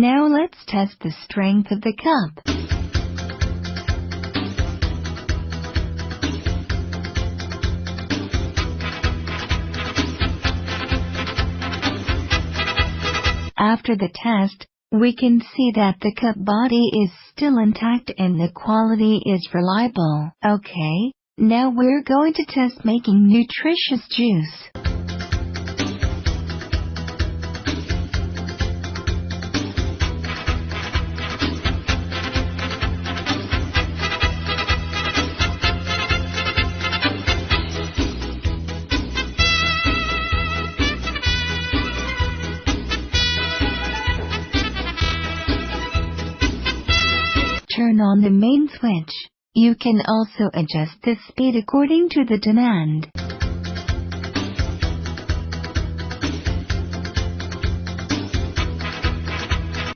Now let's test the strength of the cup. After the test, we can see that the cup body is still intact and the quality is reliable. Okay, now we're going to test making nutritious juice. Turn on the main switch. You can also adjust the speed according to the demand.